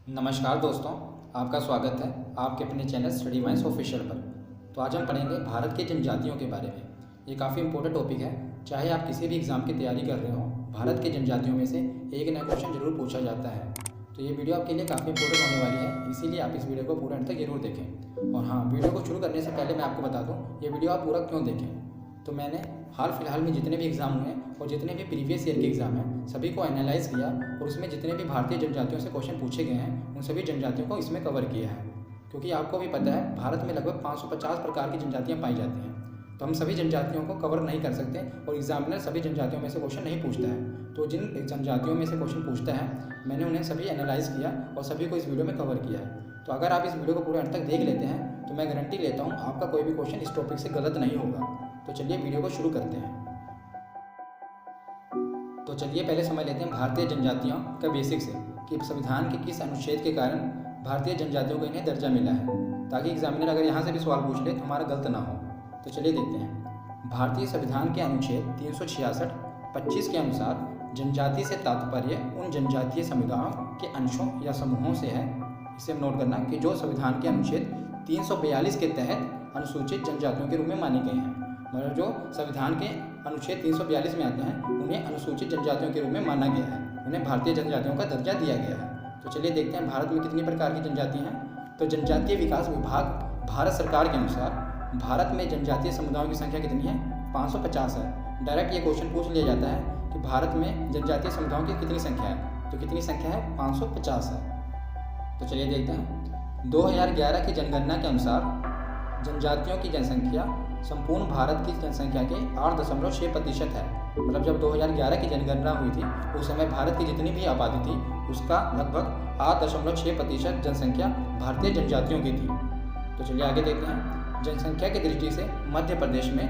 नमस्कार दोस्तों, आपका स्वागत है आपके अपने चैनल स्टडी वाइंस ऑफिशियल पर। तो आज हम पढ़ेंगे भारत के जनजातियों के बारे में। ये काफ़ी इंपॉर्टेंट टॉपिक है। चाहे आप किसी भी एग्ज़ाम की तैयारी कर रहे हो, भारत के जनजातियों में से एक नया क्वेश्चन जरूर पूछा जाता है। तो ये वीडियो आपके लिए काफ़ी इंपॉर्टेंट होने वाली है, इसीलिए आप इस वीडियो को पूरा अंत तक जरूर देखें। और हाँ, वीडियो को शुरू करने से पहले मैं आपको बता दूँ ये वीडियो आप पूरा क्यों देखें। तो मैंने हाल फिलहाल में जितने भी एग्ज़ाम हुए और जितने भी प्रीवियस ईयर के एग्ज़ाम हैं सभी को एनालाइज़ किया और उसमें जितने भी भारतीय जनजातियों से क्वेश्चन पूछे गए हैं उन सभी जनजातियों को इसमें कवर किया है। क्योंकि आपको भी पता है भारत में लगभग 550 प्रकार की जनजातियाँ पाई जाती हैं, तो हम सभी जनजातियों को कवर नहीं कर सकते और एग्जामिनर सभी जनजातियों में से क्वेश्चन नहीं पूछता है। तो जिन जनजातियों में से क्वेश्चन पूछता है मैंने उन्हें सभी एनालाइज़ किया और सभी को इस वीडियो में कवर किया है। तो अगर आप इस वीडियो को पूरे अंत तक देख लेते हैं तो मैं गारंटी लेता हूँ आपका कोई भी क्वेश्चन इस टॉपिक से गलत नहीं होगा। तो चलिए वीडियो को शुरू करते हैं। तो चलिए पहले समझ लेते हैं भारतीय जनजातियों का बेसिक से कि संविधान के किस अनुच्छेद के कारण भारतीय जनजातियों को इन्हें दर्जा मिला है, ताकि एग्जामिनर अगर यहाँ से भी सवाल पूछ ले तो हमारा गलत ना हो। तो चलिए देखते हैं। भारतीय संविधान के अनुच्छेद 366(25) के अनुसार जनजाति से तात्पर्य उन जनजातीय समुदायों के अंशों या समूहों से है। इसे नोट करना कि जो संविधान के अनुच्छेद 342 के तहत अनुसूचित जनजातियों के रूप में माने गए हैं। मतलब जो संविधान के अनुच्छेद 342 में आते हैं उन्हें अनुसूचित जनजातियों के रूप में माना गया है, उन्हें भारतीय जनजातियों का दर्जा दिया गया है। तो चलिए देखते हैं भारत में कितनी प्रकार की जनजातियाँ हैं। तो जनजातीय विकास विभाग भारत सरकार के अनुसार भारत में जनजातीय समुदायों की संख्या कितनी है? 550 है। डायरेक्ट ये क्वेश्चन पूछ लिया जाता है कि भारत में जनजातीय समुदायों की कितनी संख्या है, तो कितनी संख्या है? 550 है। तो चलिए देखते हैं। 2011 की जनगणना के अनुसार जनजातियों की जनसंख्या संपूर्ण भारत की जनसंख्या के 8.6% है। मतलब जब 2011 की जनगणना हुई थी उस समय भारत की जितनी भी आबादी थी उसका लगभग 8.6% जनसंख्या भारतीय जनजातियों की थी। तो चलिए आगे देखते हैं। जनसंख्या की दृष्टि से मध्य प्रदेश में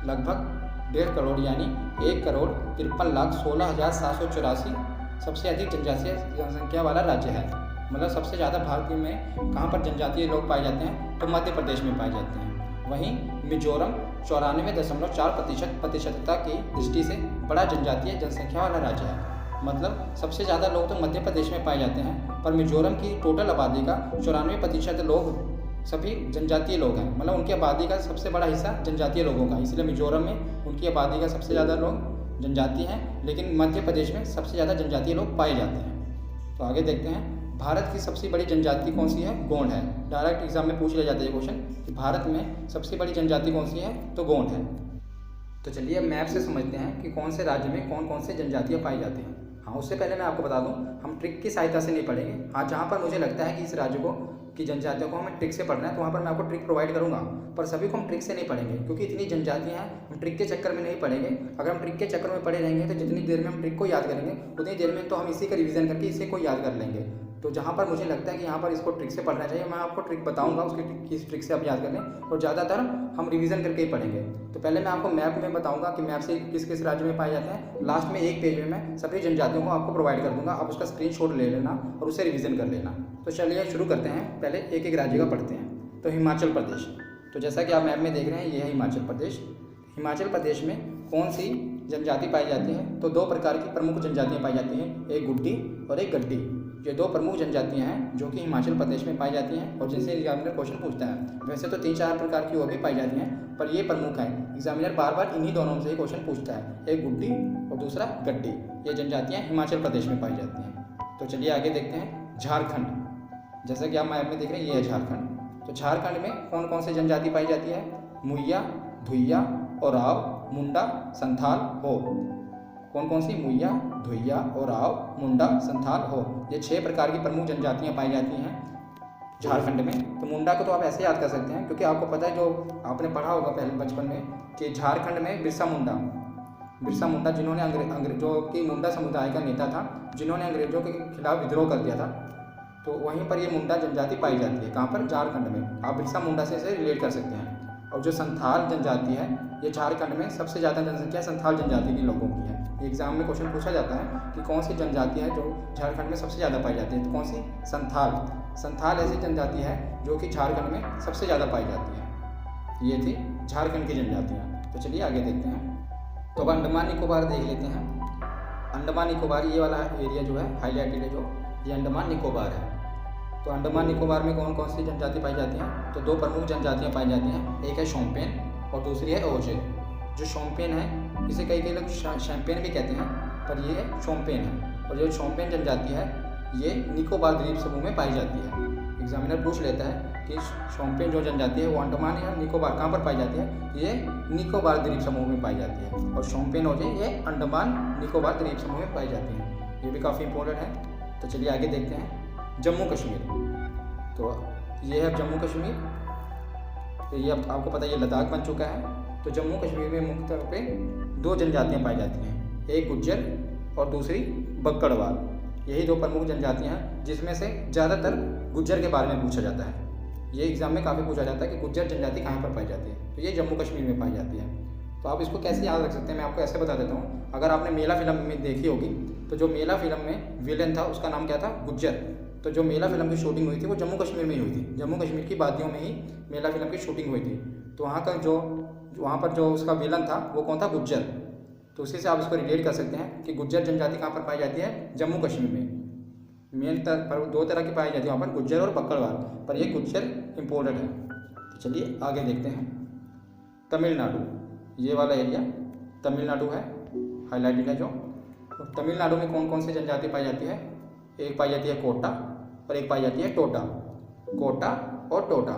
लगभग 1.5 करोड़ यानी 1,53,16,784 सबसे अधिक जनजातीय जनसंख्या वाला राज्य है। मतलब सबसे ज़्यादा भारत में कहाँ पर जनजातीय लोग पाए जाते हैं? तो मध्य प्रदेश में पाए जाते हैं। वहीं मिजोरम 94.4% की दृष्टि से बड़ा जनजातीय जनसंख्या वाला राज्य है। मतलब सबसे ज़्यादा लोग तो मध्य प्रदेश में पाए जाते हैं, पर मिजोरम की टोटल आबादी का 94% लोग सभी जनजातीय लोग हैं। मतलब उनकी आबादी का सबसे बड़ा हिस्सा जनजातीय लोगों का, इसलिए मिजोरम में उनकी आबादी का सबसे ज़्यादा लोग जनजाति हैं, लेकिन मध्य प्रदेश में सबसे ज़्यादा जनजातीय लोग पाए जाते हैं। तो आगे देखते हैं। भारत की सबसे बड़ी जनजाति कौन सी है? गोंड है। डायरेक्ट एग्जाम में पूछ लिया जाता है ये क्वेश्चन कि भारत में सबसे बड़ी जनजाति कौन सी है? तो गोंड है। तो चलिए मैप से समझते हैं कि कौन से राज्य में कौन कौन से जनजातियाँ पाई जाती हैं। हाँ, उससे पहले मैं आपको बता दूं हम ट्रिक की सहायता से नहीं पढ़ेंगे। हाँ, जहाँ पर मुझे लगता है कि इस राज्य को की जनजातियों को हमें ट्रिक से पढ़ना है तो वहाँ पर मैं आपको ट्रिक प्रोवाइड करूँगा, पर सभी को हम ट्रिक से नहीं पढ़ेंगे क्योंकि इतनी जनजातियाँ हैं, हम ट्रिक के चक्कर में नहीं पढ़ेंगे। अगर हम ट्रिक के चक्कर में पढ़े रहेंगे तो जितनी देर में हम ट्रिक को याद करेंगे उतनी देर में तो हम इसी का रिवीजन करके इसे को याद कर लेंगे। तो जहाँ पर मुझे लगता है कि यहाँ पर इसको ट्रिक से पढ़ना चाहिए मैं आपको ट्रिक बताऊंगा, उसकी किस ट्रिक से आप याद कर लें, और ज़्यादातर हम रिवीजन करके ही पढ़ेंगे। तो पहले मैं आपको मैप में बताऊंगा कि मैप से किस किस राज्य में पाए जाते हैं। लास्ट में एक पेज में मैं सभी जनजातियों को आपको प्रोवाइड कर दूंगा, आप उसका स्क्रीनशॉट ले लेना और उसे रिवीजन कर लेना। तो चलिए शुरू करते हैं। पहले एक एक राज्य का पढ़ते हैं। तो हिमाचल प्रदेश। तो जैसा कि आप मैप में देख रहे हैं ये है हिमाचल प्रदेश। हिमाचल प्रदेश में कौन सी जनजाति पाई जाती है? तो दो प्रकार की प्रमुख जनजातियाँ पाई जाती हैं, एक गुड्डी और एक गड्डी। ये दो प्रमुख जनजातियाँ हैं जो कि हिमाचल प्रदेश में पाई जाती हैं और जिनसे एग्जामिनर क्वेश्चन पूछता है। वैसे तो 3-4 प्रकार की और भी पाई जाती हैं, पर ये प्रमुख हैं। एग्जामिनर बार बार इन्हीं दोनों से ही क्वेश्चन पूछता है, एक गुड्डी और दूसरा गड्डी। ये जनजातियाँ हिमाचल प्रदेश में पाई जाती हैं। तो चलिए आगे देखते हैं। झारखंड। जैसा कि आप मैप में देख रहे हैं ये है झारखंड। तो झारखंड में कौन कौन सी जनजाति पाई जाती है? मुइया, धुइया, ओराव, मुंडा, संथाल, हो। कौन कौन सी? मुइया, धुइया, ओराव, मुंडा, संथाल, हो। ये 6 प्रकार की प्रमुख जनजातियाँ पाई जाती हैं झारखंड में। तो मुंडा को तो आप ऐसे याद कर सकते हैं क्योंकि आपको पता है, जो आपने पढ़ा होगा पहले बचपन में, कि झारखंड में बिरसा मुंडा जिन्होंने अंग्रेजों की मुंडा समुदाय का नेता था, जिन्होंने अंग्रेजों के खिलाफ विद्रोह कर दिया था। तो वहीं पर ये मुंडा जनजाति पाई जाती है। कहाँ पर? झारखंड में। आप बिरसा मुंडा से इसे रिलेट कर सकते हैं। और जो संथाल जनजाति है ये झारखंड में सबसे ज़्यादा जनसंख्या संथाल जनजाति के लोगों की है। एग्जाम में क्वेश्चन पूछा जाता है कि कौन सी जनजाति है जो झारखंड में सबसे ज़्यादा पाई जाती है, तो कौन सी? संथाल ऐसी जनजाति है जो कि झारखंड में सबसे ज़्यादा पाई जाती है। ये थी झारखंड की जनजातियाँ। तो चलिए आगे देखते हैं। तो अब अंडमान निकोबार देख लेते हैं। अंडमान निकोबार ये वाला एरिया जो है हाईलाइटेड है, जो ये अंडमान निकोबार है। तो अंडमान निकोबार में कौन कौन सी जनजाति पाई जाती हैं? तो 2 प्रमुख जनजातियाँ पाई जाती हैं, एक है शोम्पेन और दूसरी है ओजे। जो शोम्पेन है इसे कई लोग शैम्पेन भी कहते हैं, पर ये शोम्पेन है। और जो शोम्पेन जनजाति है ये निकोबार द्वीप समूह में पाई जाती है। एग्जामिनर पूछ लेता है कि शोम्पेन जो जनजाति है वो अंडमान या निकोबार कहाँ पर पाई जाती है? ये निकोबार द्वीप समूह में पाई जाती है। और शोम्पेन ओजे ये अंडमान निकोबार द्वीप समूह में पाई जाती हैं। ये भी काफ़ी इंपॉर्टेंट है। तो चलिए आगे देखते हैं जम्मू कश्मीर। तो ये है जम्मू कश्मीर। तो ये आपको पता है ये लद्दाख बन चुका है। तो जम्मू कश्मीर में मुख्य तौर पे 2 जनजातियाँ पाई जाती हैं, एक गुज्जर और दूसरी बक्कड़वाल। यही 2 प्रमुख जनजातियाँ हैं जिसमें से ज़्यादातर गुज्जर के बारे में पूछा जाता है। ये एग्जाम में काफ़ी पूछा जाता है कि गुज्जर जनजाति कहाँ पर पाई जाती है। तो ये जम्मू कश्मीर में पाई जाती है। तो आप इसको कैसे याद रख सकते हैं, मैं आपको ऐसे बता देता हूँ। अगर आपने मेला फिल्म में देखी होगी तो जो मेला फिल्म में विलेन था उसका नाम क्या था? गुज्जर। तो जो मेला फिल्म की शूटिंग हुई थी वो जम्मू कश्मीर में ही हुई थी। जम्मू कश्मीर की वादियों में ही मेला फिल्म की शूटिंग हुई थी। तो वहाँ पर जो उसका विलन था वो कौन था? गुज्जर। तो उसी से आप इसको रिलेट कर सकते हैं कि गुज्जर जनजाति कहाँ पर पाई जाती है? जम्मू कश्मीर में। मेन 2 तरह की पाई जाती है वहाँ पर, गुज्जर और बक्कड़वाल, पर ये गुज्जर इम्पोर्टेंट है। तो चलिए आगे देखते हैं तमिलनाडु। ये वाला एरिया तमिलनाडु है, हाईलाइटेड है जो। तो तमिलनाडु में कौन कौन सी जनजाति पाई जाती है? एक पाई जाती है कोटा और एक पाई जाती है टोटा। कोटा और टोटा।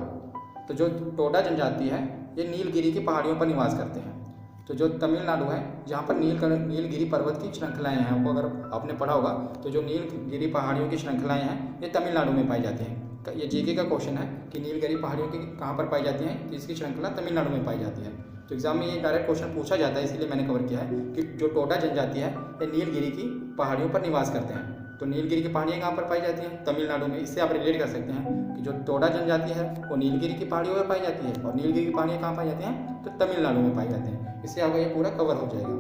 तो जो टोटा जनजाति है ये नीलगिरी की पहाड़ियों पर निवास करते हैं। तो जो तमिलनाडु है जहाँ पर नीलगिरी पर्वत की श्रृंखलाएँ हैं, आपको अगर आपने पढ़ा होगा तो जो नीलगिरी पहाड़ियों की श्रृंखलाएँ हैं ये तमिलनाडु में पाई जाती हैं। ये जीके का क्वेश्चन है कि नीलगिरी पहाड़ियों की कहाँ पर पाई जाती हैं? तो इसकी श्रृंखला तमिलनाडु में पाई जाती है। तो एग्जाम में ये डायरेक्ट क्वेश्चन पूछा जाता है, इसलिए मैंने कवर किया है कि जो टोटा जनजाति है ये नीलगिरी की पहाड़ियों पर निवास करते हैं। तो नीलगिरी की पहाड़ियाँ कहाँ पर पाई जाती हैं? तमिलनाडु में। इससे आप रिलेट कर सकते हैं कि जो टोटा जनजाति है वो नीलगिरी की पहाड़ियों पर पाई जाती है और नीलगिरी की पहाड़ियाँ कहाँ पाई जाती हैं? तो तमिलनाडु में पाई जाती हैं। इससे आपका ये पूरा कवर हो जाएगा।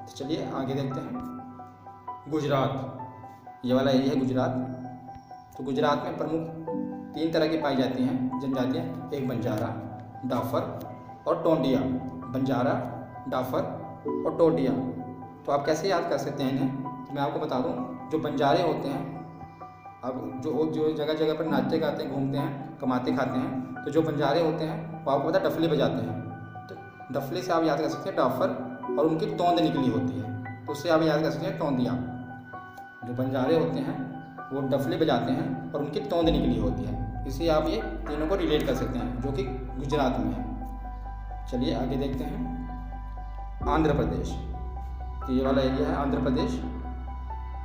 तो चलिए आगे देखते हैं गुजरात। ये वाला एरिया है गुजरात। तो गुजरात में प्रमुख 3 तरह की पाई जाती हैं जनजातियाँ, एक बंजारा, डाफर और टोंडिया। बंजारा, डाफर और टोंडिया। तो आप कैसे याद कर सकते हैं इन्हें? तो मैं आपको बता दूं, जो बंजारे होते हैं, अब जो जगह जगह पर नाचते गाते हैं, घूमते हैं, कमाते खाते हैं, तो जो बंजारे होते हैं वो आपको पता है डफली बजाते हैं। तो डफली से आप याद कर सकते हैं डाफर, और उनकी तोंद निकली होती है तो उससे आप याद कर सकते हैं टोंदिया। जो बंजारे होते हैं वो डफली बजाते हैं और उनकी तोंद निकली होती है। इससे आप ये तीनों को रिलेट कर सकते हैं जो कि गुजरात में है। चलिए आगे देखते हैं आंध्र प्रदेश। तो ये वाला एरिया है आंध्र प्रदेश।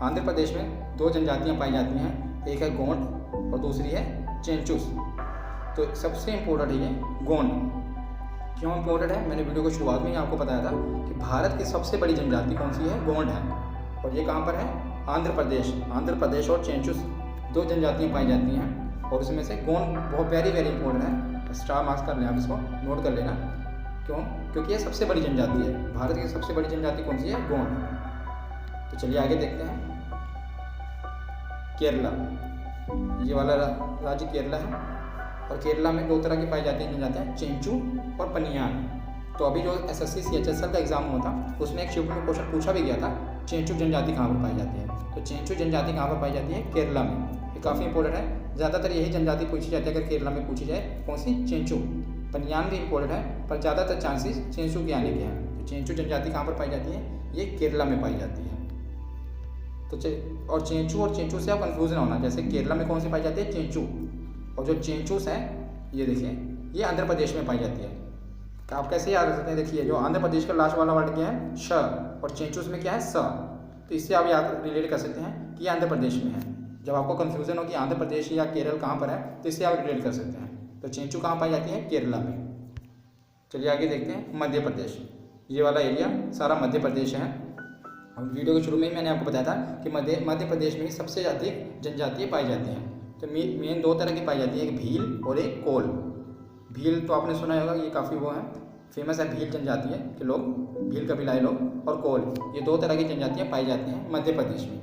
आंध्र प्रदेश में 2 जनजातियाँ पाई जाती हैं, एक है गोंड और दूसरी है चेंचुस। तो सबसे इम्पोर्टेंट है ये गोंड। क्यों इम्पोर्टेंट है? मैंने वीडियो को शुरुआत में ही आपको बताया था कि भारत की सबसे बड़ी जनजाति कौन सी है? गोंड है। और ये कहाँ पर है? आंध्र प्रदेश। आंध्र प्रदेश और चेंचुस 2 जनजातियाँ पाई जाती हैं और उसमें से गोंड बहुत वेरी इंपॉर्टेंट है। स्टार मार्क्स कर लें, आप इसको नोट कर लेना। क्यों? क्योंकि ये सबसे बड़ी जनजाति है। भारत की सबसे बड़ी जनजाति कौन सी है? गोंड। तो चलिए आगे देखते हैं केरला। ये वाला राज्य केरला है और केरला में 2 तरह की पाई जाती हैं जनजातियाँ, चेंचू और पनियान। तो अभी जो SSC CHSL का एग्जाम हुआ था उसमें एक शिफ्ट में क्वेश्चन पूछा भी गया था, चेंचू जनजाति कहाँ पर पाई जाती है? तो चेंचू जनजाति कहाँ पर पाई जाती है? केरला में। ये काफ़ी इंपॉर्टेंट है, ज़्यादातर यही जनजाति पूछी जाती है अगर केरला में पूछी जाए। कौन सी? चेंचू। पनियान भी इंपॉर्टेंट है पर ज़्यादातर चांसेस चेंचू के आने के हैं। तो चेंचू जनजाति कहाँ पर पाई जाती है? ये केरला में पाई जाती है। तो और चेंचू से आप कन्फ्यूज ना होना, जैसे केरला में कौन सी पाई जाती है? चेंचू। और जो चेंचूस हैं ये देखिए ये आंध्र प्रदेश में पाई जाती है। तो आप कैसे याद रख सकते हैं? देखिए जो आंध्र प्रदेश का लास्ट वाला वर्ड क्या है? श, और चेंचूस में क्या है? स। तो इससे आप याद रिलेट कर सकते हैं कि ये आंध्र प्रदेश में है। जब आपको कन्फ्यूजन हो कि आंध्र प्रदेश या केरल कहाँ पर है तो इससे आप रिलेट कर सकते हैं। तो चेंचू कहाँ पाई जाती है? केरला में। चलिए आगे देखते हैं मध्य प्रदेश। ये वाला एरिया सारा मध्य प्रदेश है। और वीडियो के शुरू में ही मैंने आपको बताया था कि मध्य प्रदेश में ही सबसे अधिक जनजातियाँ पाई जाती हैं। तो मेन 2 तरह की पाई जाती है, एक भील और एक कोल। भील तो आपने सुना होगा, ये काफ़ी वो है फेमस है, भील जनजाति है कि लोग भील कबीलाई लोग, और कोल, ये 2 तरह की जनजातियाँ पाई जाती हैं मध्य प्रदेश में।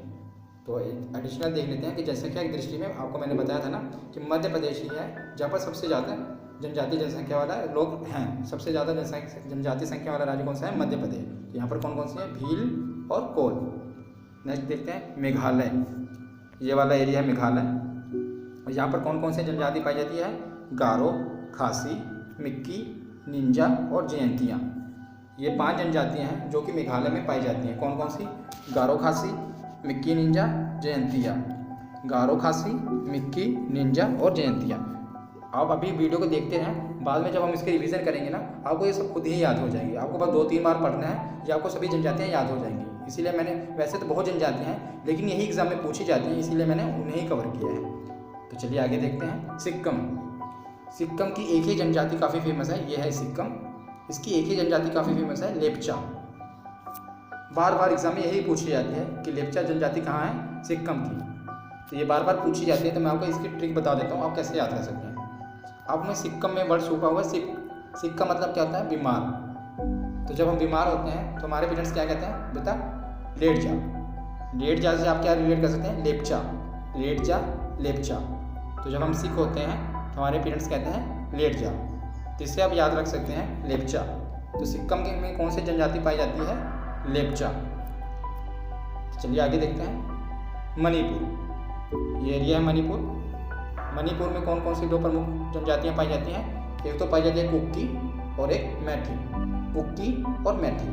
तो एडिशनल देख लेते हैं कि जनसंख्या की दृष्टि में आपको मैंने बताया था ना कि मध्य प्रदेश ही है जहाँ पर सबसे ज़्यादा जनजातीय जनसंख्या वाला लोग हैं। सबसे ज़्यादा जनजातीय संख्या वाला राज्य कौन सा है? मध्य प्रदेश। यहाँ पर कौन कौन सी है? भील और कोल। नेक्स्ट देखते हैं मेघालय। ये वाला एरिया है मेघालय। यहाँ पर कौन कौन सी जनजाति पाई जाती है? गारो, खासी, मिक्की, निंजा और जयंतिया। ये 5 जनजातियाँ हैं जो कि मेघालय में पाई जाती हैं। कौन कौन सी? गारो, खासी, मिक्की, निंजा, जयंतिया। गारो, खासी, मिक्की, निंजा और जयंतिया। आप अभी वीडियो को देखते रहें, बाद में जब हम इसके रिवीजन करेंगे ना, आपको ये सब खुद ही याद हो जाएंगे। आपको बस 2-3 बार पढ़ना है, या आपको सभी जनजातियाँ याद हो जाएंगी। इसीलिए मैंने, वैसे तो बहुत जनजातियाँ हैं लेकिन यही एग्जाम में पूछी जाती हैं, इसीलिए मैंने उन्हें ही कवर किया है। तो चलिए आगे देखते हैं। सिक्किम। सिक्किम की एक ही जनजाति काफ़ी फेमस है, ये है सिक्किम। इसकी एक ही जनजाति काफ़ी फेमस है, लेप्चा। बार बार एग्जाम में यही पूछी जाती है कि लेप्चा जनजाति कहाँ है? सिक्किम की। तो ये बार बार पूछी जाती है, तो मैं आपको इसकी ट्रिक बता देता हूँ, आप कैसे याद कर सकते हैं। आप में सिक्किम में वर्ड छुपा हुआ है सिक का मतलब क्या होता है? बीमार। तो जब हम बीमार होते हैं तो हमारे पेरेंट्स क्या कहते हैं? बेटा लेट जा। लेट जा से आप क्या रिलेट कर सकते हैं? लेप्चा। लेट जा, लेप्चा। तो जब हम सिक होते हैं तो हमारे पेरेंट्स कहते हैं लेट जा। तो इससे आप याद रख सकते हैं लेप्चा। तो सिक्किम में कौन सी जनजाति पाई जाती है? लेप्चा। तो चलिए आगे देखते हैं। मणिपुर। ये एरिया है मणिपुर। मणिपुर में कौन कौन सी 2 प्रमुख जनजातियाँ पाई जाती हैं? एक तो पाई जाती है कुक्की और एक मैठी। कुक्की और मैठी,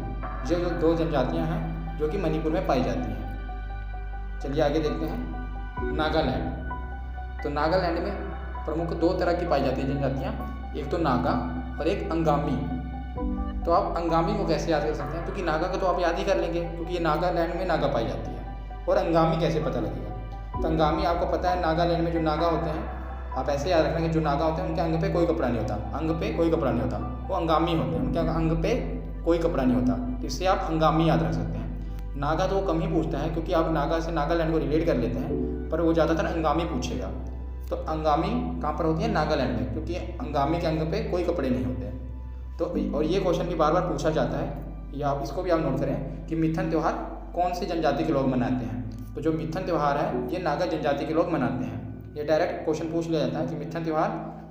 ये जो 2 जनजातियाँ हैं जो कि मणिपुर में पाई जाती हैं। चलिए आगे देखते हैं। नागालैंड। तो नागालैंड में प्रमुख 2 तरह की पाई जाती है जनजातियाँ, एक तो नागा और एक अंगामी। तो आप अंगामी को कैसे याद कर सकते हैं? क्योंकि नागा का तो आप याद ही कर लेंगे, क्योंकि ये नागालैंड में नागा पाई जाती है। और अंगामी कैसे पता लगेगा? तो अंगामी आपको पता है, नागालैंड में जो नागा होते हैं, आप ऐसे याद रखना कि जो नागा होते हैं उनके अंग पे कोई कपड़ा नहीं होता। अंग पे कोई कपड़ा नहीं होता, वो अंगामी होते हैं, उनके अंग पे कोई कपड़ा नहीं होता। तो इससे आप अंगामी याद रख सकते हैं। नागा तो वो कम ही पूछता है, क्योंकि आप नागा से नागालैंड को रिलेट कर लेते हैं, पर वो ज़्यादातर अंगामी पूछेगा। तो अंगामी कहाँ पर होती है? नागालैंड में, क्योंकि अंगामी के अंग पे कोई कपड़े नहीं होते। तो और ये क्वेश्चन भी बार बार पूछा जाता है, या आप इसको भी आप नोट करें कि मिथन त्यौहार कौन सी जनजाति के लोग मनाते हैं? तो जो मिथन त्यौहार है ये नागा जनजाति के लोग मनाते हैं। ये डायरेक्ट क्वेश्चन पूछ लिया जाता है कि मिथन त्यौहार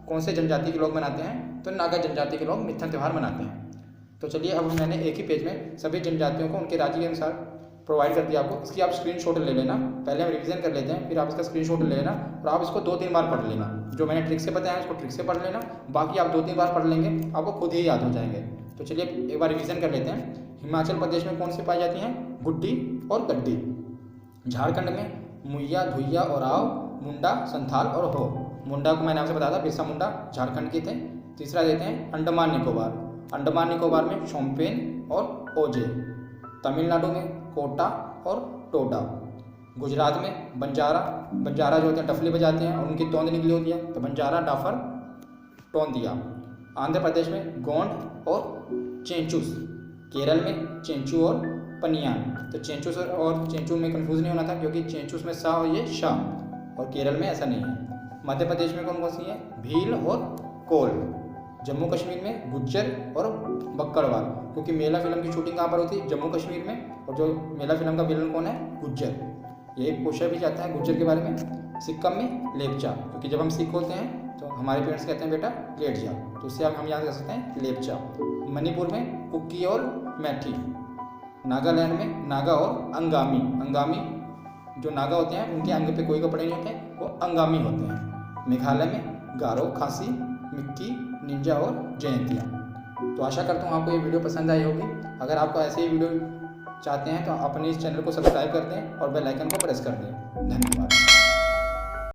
कौन से जनजाति के लोग मनाते हैं? तो नागा जनजाति के लोग मिथन त्यौहार मनाते हैं। तो चलिए अब मैंने एक ही पेज में सभी जनजातियों को उनके राज्य के अनुसार प्रोवाइड कर दिया आपको। इसकी आप स्क्रीनशॉट ले लेना, पहले हम रिवीजन कर लेते हैं, फिर आप इसका स्क्रीनशॉट ले लेना और आप इसको 2-3 बार पढ़ लेना। जो मैंने ट्रिक से बताया उसको ट्रिक से पढ़ लेना, बाकी आप 2-3 बार पढ़ लेंगे, आपको खुद ही याद हो जाएंगे। तो चलिए एक बार रिवीजन कर लेते हैं। हिमाचल प्रदेश में कौन सी पाई जाती हैं? गुड्डी और गड्डी। झारखंड में मुइया, धुइया और आओ, मुंडा, संथाल और हो। मुंडा को मैंने आपसे बताया था, बिरसा मुंडा झारखंड के थे। तीसरा देते हैं अंडमान निकोबार। अंडमान निकोबार में शोम्पेन और ओजे। तमिलनाडु में कोटा और टोडा। गुजरात में बंजारा। बंजारा जो होते हैं डफली बजाते हैं और उनकी तोंद निकली होती है, तो बंजारा, डाफर, टोंदिया। आंध्र प्रदेश में गोंड और चेंचूस। केरल में चेंचू और पनियान। तो चेंचूस और चेंचू में कंफ्यूज नहीं होना था, क्योंकि चेंचूस में सा और ये शाह, और केरल में ऐसा नहीं है। मध्य प्रदेश में कौन कौन सी है? भील और कोल। जम्मू कश्मीर में गुज्जर और बक्कड़वाल, क्योंकि मेला फिल्म की शूटिंग कहाँ पर होती है? जम्मू कश्मीर में। और जो मेला फिल्म का विलन कौन है? गुज्जर। ये पूछा भी जाता है गुज्जर के बारे में। सिक्किम में लेप्चा, क्योंकि जब हम सिख होते हैं तो हमारे पेरेंट्स कहते हैं बेटा लेट जा, तो उससे हम याद कर सकते हैं लेप्चा। मणिपुर में कुक्की और मैठी। नागालैंड में नागा और अंगामी। अंगामी जो नागा होते हैं उनके अंग पे कोई कपड़े नहीं होते, वो अंगामी होते हैं। मेघालय में गारो, खासी, मिक्की, निंजा और जयंतिया। तो आशा करता हूँ आपको ये वीडियो पसंद आई होगी। अगर आपको ऐसे ही वीडियो चाहते हैं तो अपने इस चैनल को सब्सक्राइब कर दें और बेल आइकन को प्रेस कर दें। धन्यवाद।